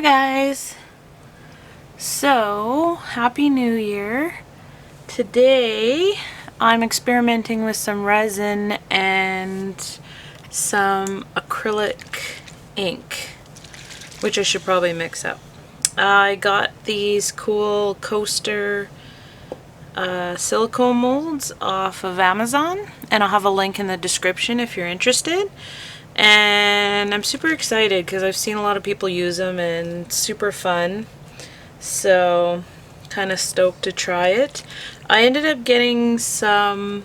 Guys, so happy new year. Today I'm experimenting with some resin and some acrylic ink, which I should probably mix up. I got these cool coaster silicone molds off of Amazon, and I'll have a link in the description if you're interested. And I'm super excited because I've seen a lot of people use them and it's super fun, so kind of stoked to try it. I ended up getting some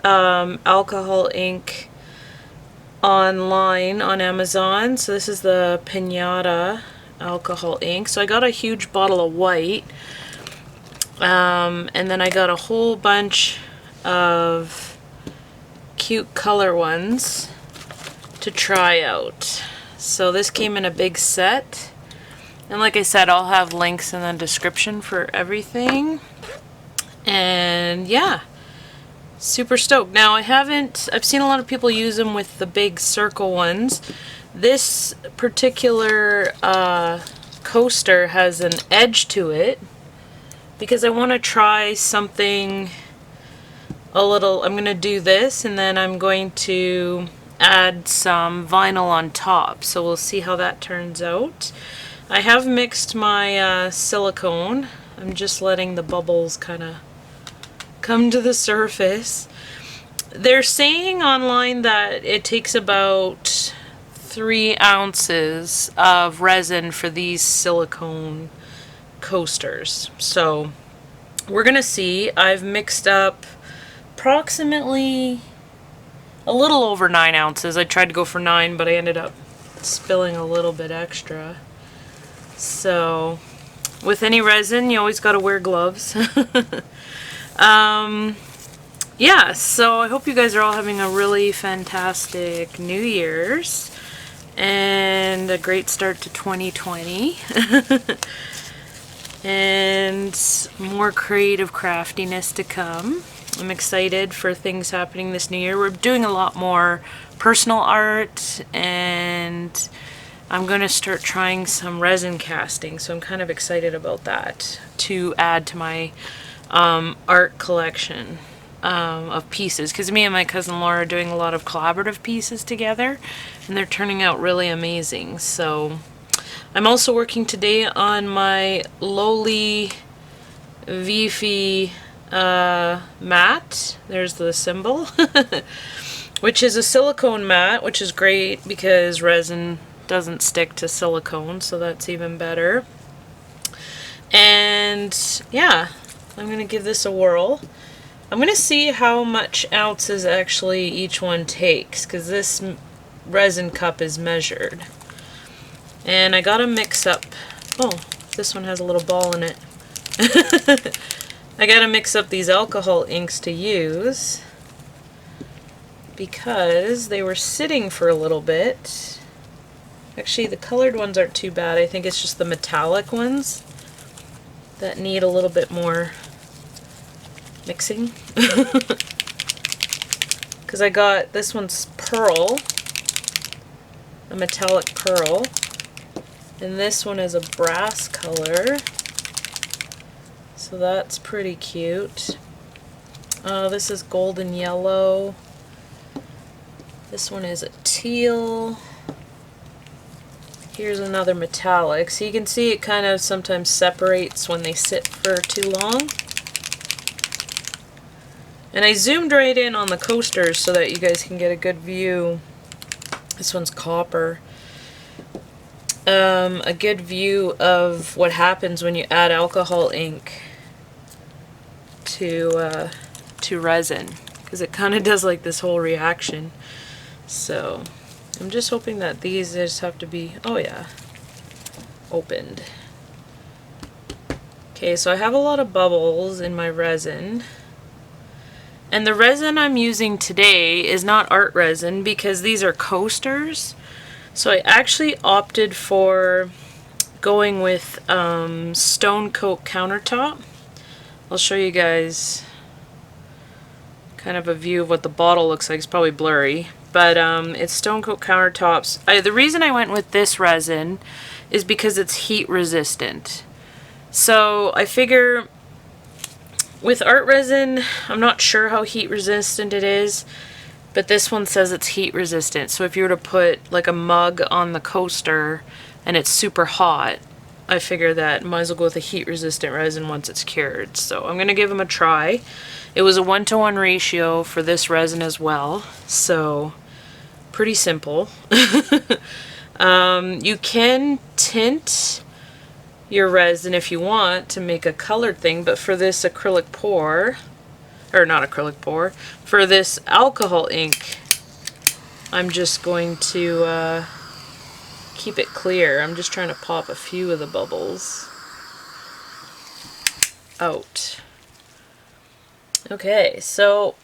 alcohol ink online on Amazon. So this is the Pinata alcohol ink. So I got a huge bottle of white, and then I got a whole bunch of cute color ones to try out. So this came in a big set, and like I said, I'll have links in the description for everything. And yeah, super stoked. Now I've seen a lot of people use them with the big circle ones. This particular coaster has an edge to it because I want to try something a little. I'm going to do this, and then I'm going to add some vinyl on top, so we'll see how that turns out. I have mixed my silicone. I'm just letting the bubbles kind of come to the surface. They're saying online that it takes about 3 ounces of resin for these silicone coasters, so we're gonna see. I've mixed up approximately a little over 9 ounces. I tried to go for 9, but I ended up spilling a little bit extra. So with any resin, you always got to wear gloves. Yeah, so I hope you guys are all having a really fantastic New Year's and a great start to 2020. And more creative craftiness to come. I'm excited for things happening this new year. We're doing a lot more personal art, and I'm going to start trying some resin casting, so I'm kind of excited about that to add to my art collection of pieces, because me and my cousin Laura are doing a lot of collaborative pieces together, and they're turning out really amazing. So I'm also working today on my Loli Vifi mat. There's the symbol. Which is a silicone mat, which is great because resin doesn't stick to silicone, so that's even better. And yeah, I'm gonna give this a whirl. I'm gonna see how much ounces actually each one takes, because this resin cup is measured. And I gotta mix up, oh, this one has a little ball in it. I gotta mix up these alcohol inks to use because they were sitting for a little bit. Actually, the colored ones aren't too bad. I think it's just the metallic ones that need a little bit more mixing. Because I got, this one's pearl, a metallic pearl, and this one is a brass color. So that's pretty cute. This is golden yellow. This one is a teal. Here's another metallic. So you can see it kind of sometimes separates when they sit for too long. And I zoomed right in on the coasters so that you guys can get a good view. This one's copper. A good view of what happens when you add alcohol ink to resin, because it kind of does like this whole reaction. So I'm just hoping that these just have to be, oh yeah, opened. Okay, so I have a lot of bubbles in my resin, and the resin I'm using today is not art resin because these are coasters. So I actually opted for going with Stone Coat countertop. I'll show you guys kind of a view of what the bottle looks like. It's probably blurry, but it's Stone Coat countertops. The reason I went with this resin is because it's heat resistant. So I figure with art resin, I'm not sure how heat resistant it is, but this one says it's heat resistant. So if you were to put like a mug on the coaster and it's super hot, I figure that might as well go with a heat resistant resin once it's cured. So I'm gonna give them a try. It was a 1-to-1 ratio for this resin as well, so pretty simple. You can tint your resin if you want to make a colored thing, but for this acrylic pour, or not acrylic pour, for this alcohol ink, I'm just going to keep it clear. I'm just trying to pop a few of the bubbles out. Okay, so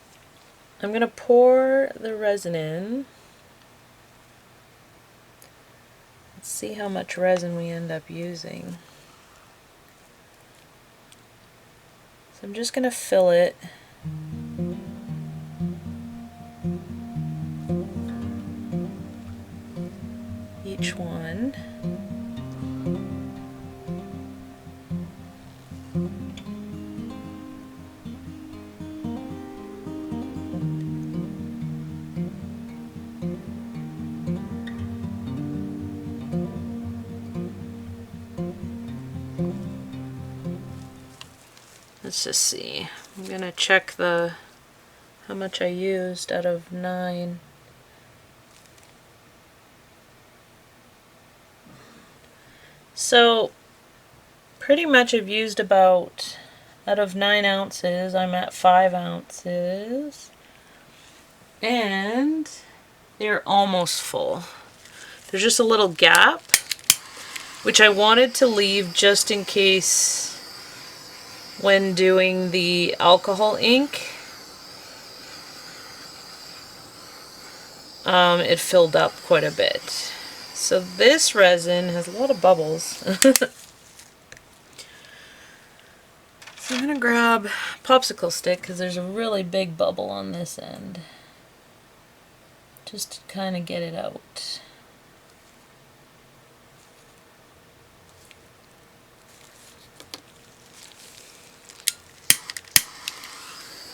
I'm gonna pour the resin in. Let's see how much resin we end up using. So I'm just gonna fill it. Each one. Let's just see. I'm gonna check how much I used out of 9. So pretty much I've used about, out of 9 ounces, I'm at 5 ounces. And they're almost full. There's just a little gap, which I wanted to leave just in case when doing the alcohol ink, it filled up quite a bit. So this resin has a lot of bubbles. So I'm going to grab a popsicle stick because there's a really big bubble on this end. Just to kind of get it out.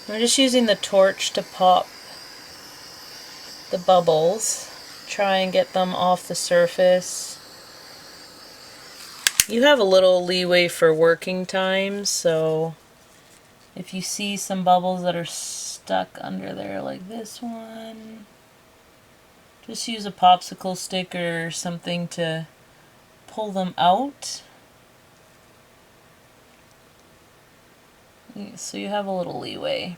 I'm just using the torch to pop the bubbles, try and get them off the surface. You have a little leeway for working time, so if you see some bubbles that are stuck under there like this one, just use a popsicle stick or something to pull them out. So you have a little leeway.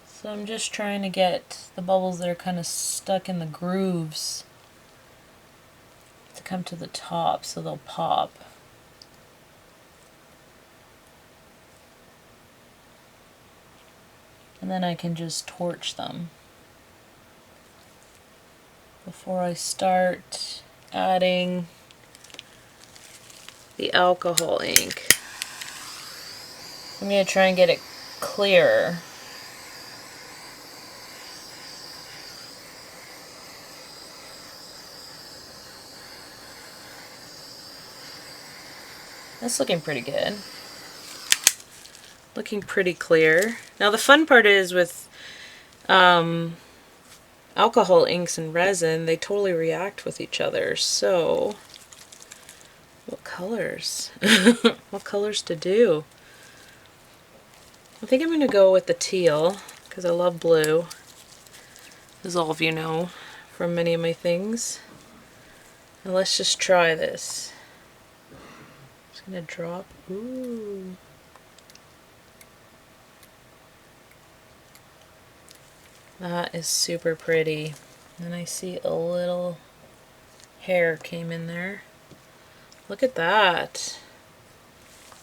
So I'm just trying to get the bubbles that are kind of stuck in the grooves to come to the top so they'll pop. And then I can just torch them before I start adding the alcohol ink. I'm going to try and get it clearer. That's looking pretty good. Looking pretty clear. Now the fun part is with alcohol inks and resin, they totally react with each other. So, what colors? What colors to do? I think I'm going to go with the teal because I love blue, as all of you know from many of my things. And let's just try this. Just going to drop. Ooh. That is super pretty. And I see a little hair came in there. Look at that.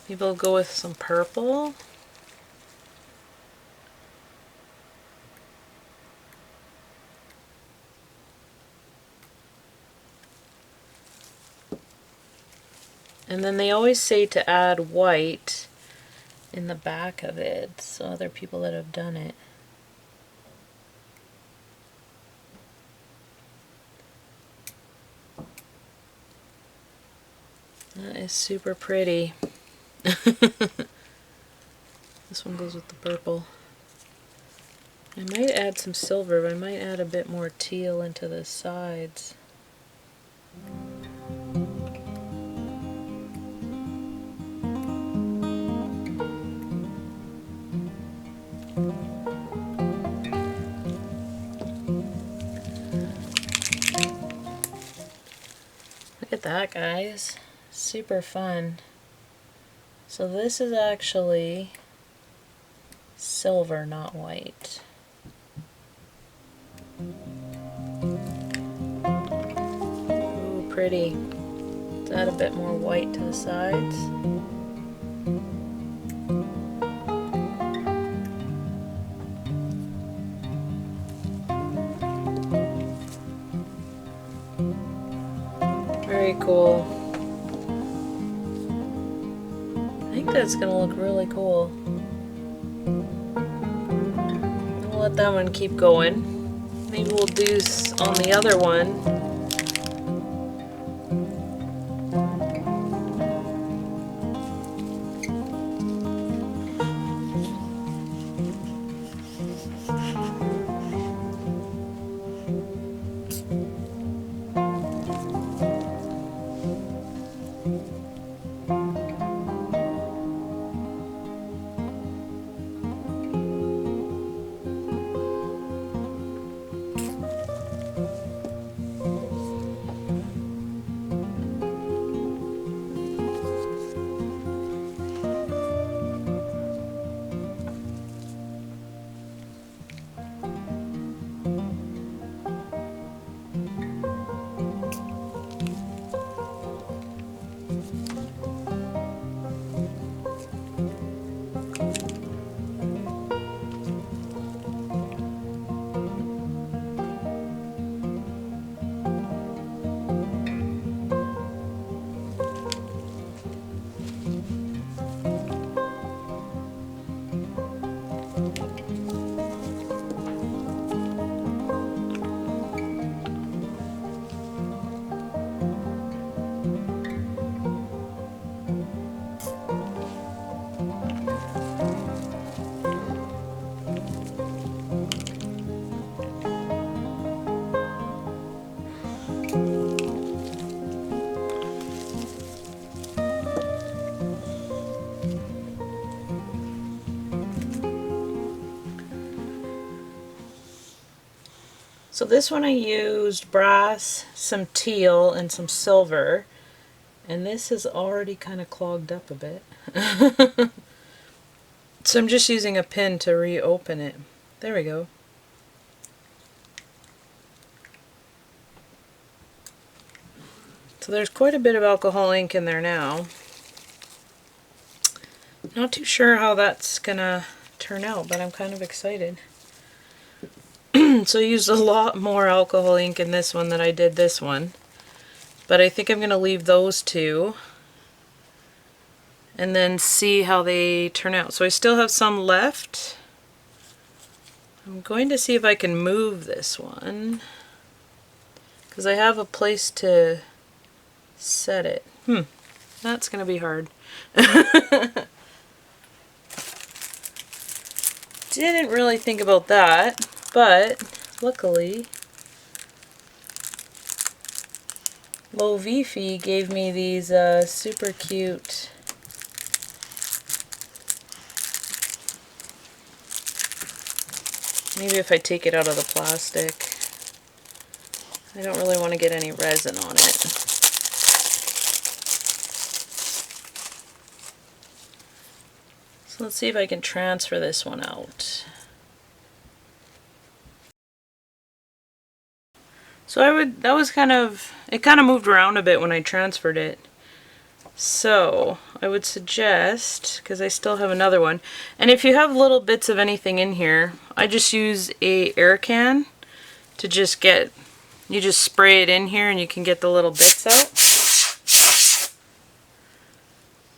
Maybe I'll go with some purple. And then they always say to add white in the back of it, so other people that have done it. That is super pretty. This one goes with the purple. I might add some silver, but I might add a bit more teal into the sides. Look at that, guys. Super fun. So this is actually silver, not white. Ooh, pretty. Let's add a bit more white to the sides. Very cool. I think that's gonna look really cool. We'll let that one keep going. Maybe we'll do on the other one. So this one I used brass, some teal, and some silver. And this is already kind of clogged up a bit. So I'm just using a pin to reopen it. There we go. So there's quite a bit of alcohol ink in there now. Not too sure how that's gonna turn out, but I'm kind of excited. So I used a lot more alcohol ink in this one than I did this one. But I think I'm going to leave those two and then see how they turn out. So I still have some left. I'm going to see if I can move this one, because I have a place to set it. That's going to be hard. Didn't really think about that, but luckily Lovifi gave me these super cute maybe if I take it out of the plastic. I don't really want to get any resin on it. So let's see if I can transfer this one out. So that was it kind of moved around a bit when I transferred it. So I would suggest, because I still have another one, and if you have little bits of anything in here, I just use a air can to just you just spray it in here and you can get the little bits out.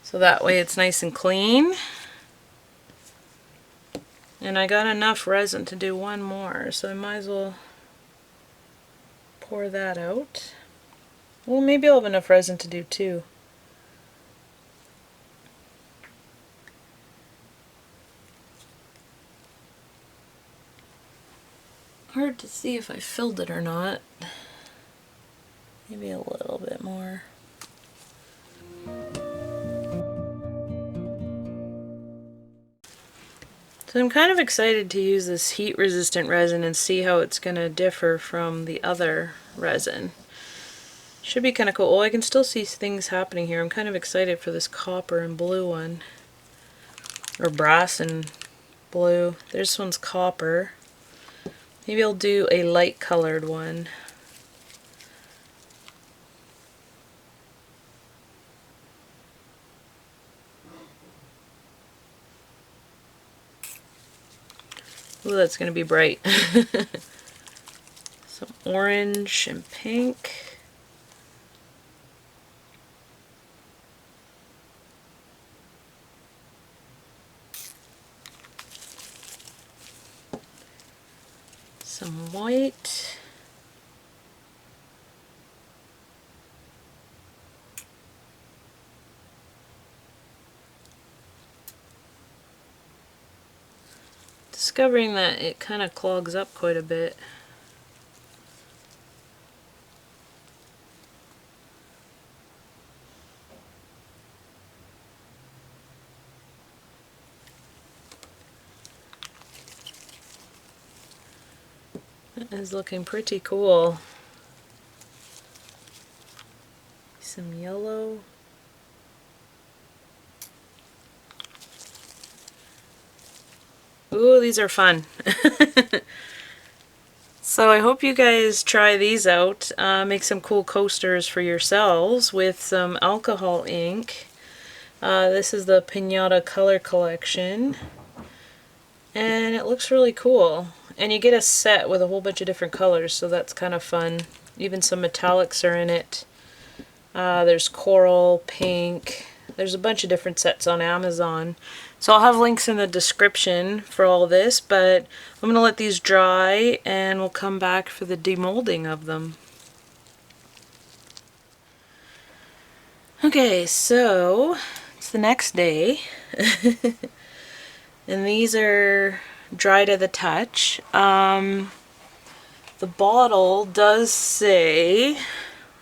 So that way it's nice and clean. And I got enough resin to do one more, so I might as well pour that out. Well, maybe I'll have enough resin to do two. Hard to see if I filled it or not. Maybe a little bit more. So I'm kind of excited to use this heat resistant resin and see how it's going to differ from the other resin. Should be kind of cool. Oh, I can still see things happening here. I'm kind of excited for this copper and blue one. Or brass and blue. This one's copper. Maybe I'll do a light colored one. Ooh, that's going to be bright. Some orange and pink. Some white. Discovering that it kind of clogs up quite a bit. That is looking pretty cool. Some yellow. Ooh, these are fun. So I hope you guys try these out. Make some cool coasters for yourselves with some alcohol ink. This is the Pinata Color Collection. And it looks really cool. And you get a set with a whole bunch of different colors, so that's kind of fun. Even some metallics are in it. There's coral, pink. There's a bunch of different sets on Amazon. So I'll have links in the description for all this, but I'm going to let these dry and we'll come back for the demolding of them. Okay, so it's the next day. And these are dry to the touch. The bottle does say,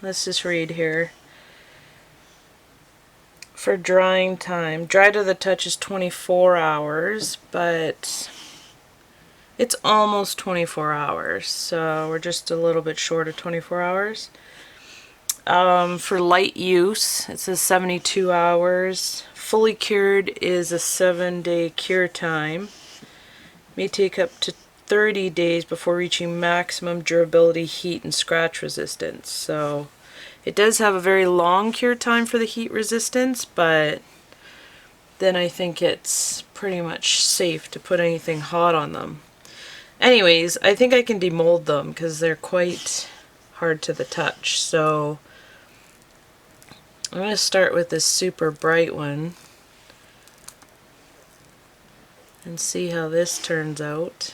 let's just read here. For drying time, dry to the touch is 24 hours, but it's almost 24 hours, so we're just a little bit short of 24 hours. For light use, it says 72 hours. Fully cured is a 7-day cure time. May take up to 30 days before reaching maximum durability, heat, and scratch resistance. So it does have a very long cure time for the heat resistance, but then I think it's pretty much safe to put anything hot on them. Anyways, I think I can demold them because they're quite hard to the touch. So I'm going to start with this super bright one and see how this turns out.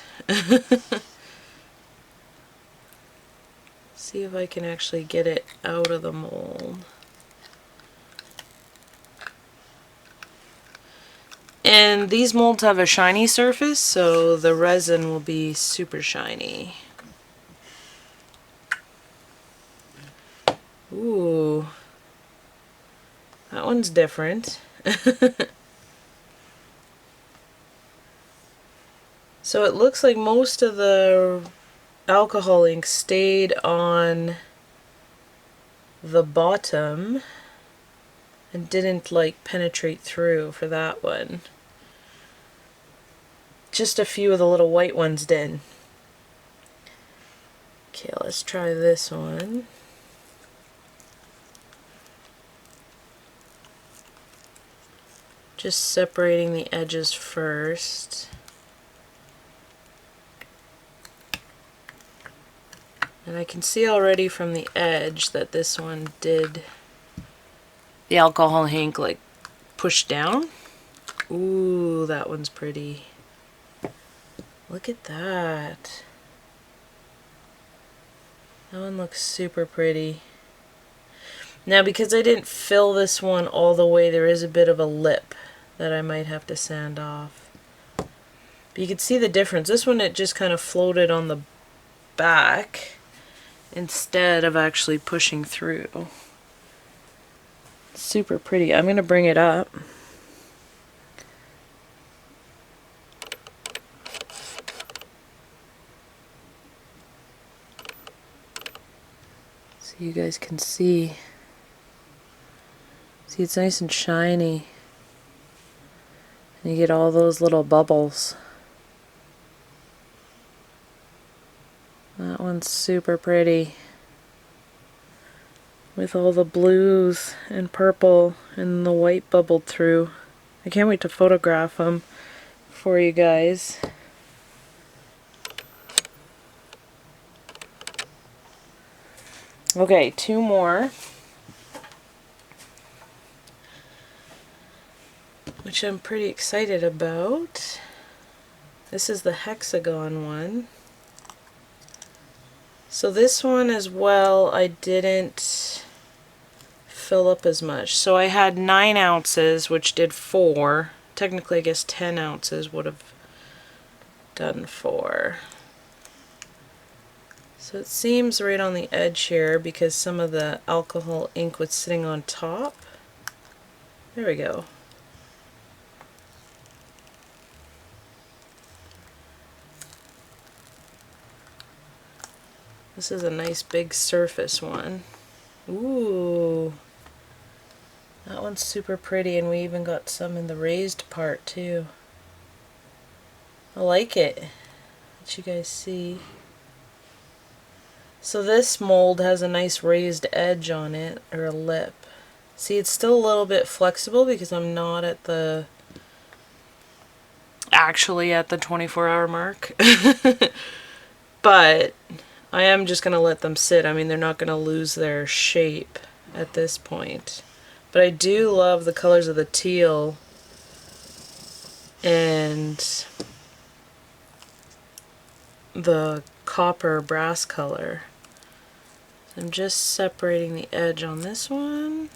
See if I can actually get it out of the mold. And these molds have a shiny surface, so the resin will be super shiny. Ooh, that one's different. So it looks like most of the alcohol ink stayed on the bottom and didn't like penetrate through for that one. Just a few of the little white ones did. Okay, let's try this one. Just separating the edges first. And I can see already from the edge that this one did the alcohol ink like push down. Ooh, that one's pretty. Look at that. That one looks super pretty. Now because I didn't fill this one all the way, there is a bit of a lip that I might have to sand off. But you can see the difference. This one, it just kind of floated on the back instead of actually pushing through. Super pretty. I'm going to bring it up. So you guys can see. See, it's nice and shiny. And you get all those little bubbles. That one's super pretty. With all the blues and purple and the white bubbled through. I can't wait to photograph them for you guys. Okay, two more, which I'm pretty excited about. This is the hexagon one. So this one as well, I didn't fill up as much. So I had 9 ounces, which did 4. Technically, I guess 10 ounces would have done 4. So it seems right on the edge here because some of the alcohol ink was sitting on top. There we go. This is a nice big surface one. Ooh, that one's super pretty, and we even got some in the raised part too. I like it. Let you guys see. So this mold has a nice raised edge on it, or a lip. See, it's still a little bit flexible because I'm not at the actually at the 24-hour mark. But I am just going to let them sit. I mean, they're not going to lose their shape at this point. But I do love the colors of the teal and the copper brass color. So I'm just separating the edge on this one.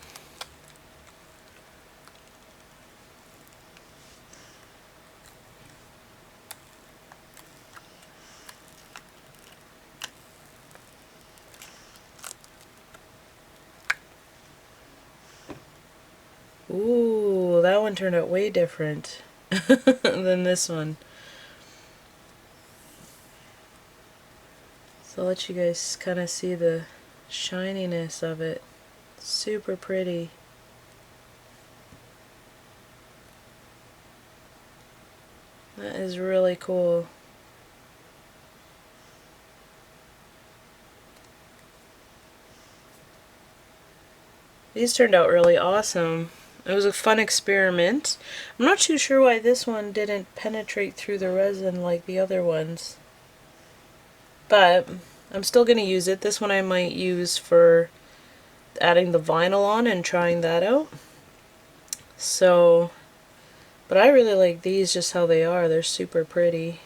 Ooh, that one turned out way different than this one. So I'll let you guys kind of see the shininess of it. Super pretty. That is really cool. These turned out really awesome. It was a fun experiment. I'm not too sure why this one didn't penetrate through the resin like the other ones. But I'm still going to use it. This one I might use for adding the vinyl on and trying that out. So, but I really like these just how they are. They're super pretty.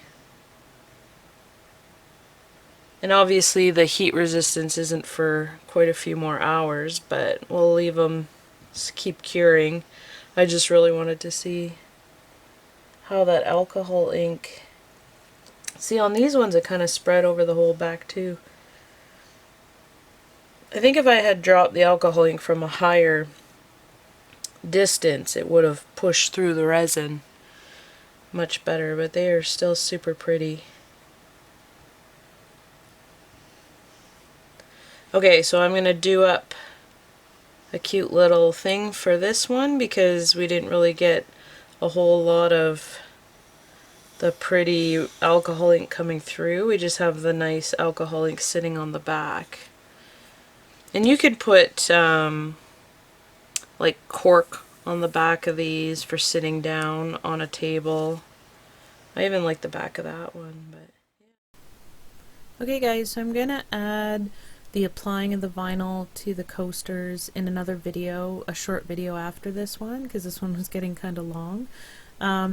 And obviously the heat resistance isn't for quite a few more hours, but we'll leave them keep curing. I just really wanted to see how that alcohol ink. See, on these ones it kind of spread over the whole back too. I think if I had dropped the alcohol ink from a higher distance, it would have pushed through the resin much better, but they are still super pretty. Okay, so I'm going to do up a cute little thing for this one because we didn't really get a whole lot of the pretty alcohol ink coming through. We just have the nice alcohol ink sitting on the back. And you could put like cork on the back of these for sitting down on a table. I even like the back of that one. But yeah. Okay guys, so I'm gonna add the applying of the vinyl to the coasters in another video, a short video after this one, because this one was getting kind of long.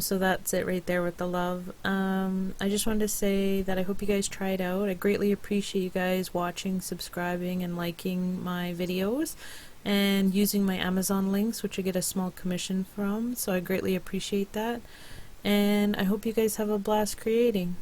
So that's it right there with the love. I just wanted to say that I hope you guys try it out. I greatly appreciate you guys watching, subscribing, and liking my videos, and using my Amazon links, which I get a small commission from, so I greatly appreciate that. And I hope you guys have a blast creating.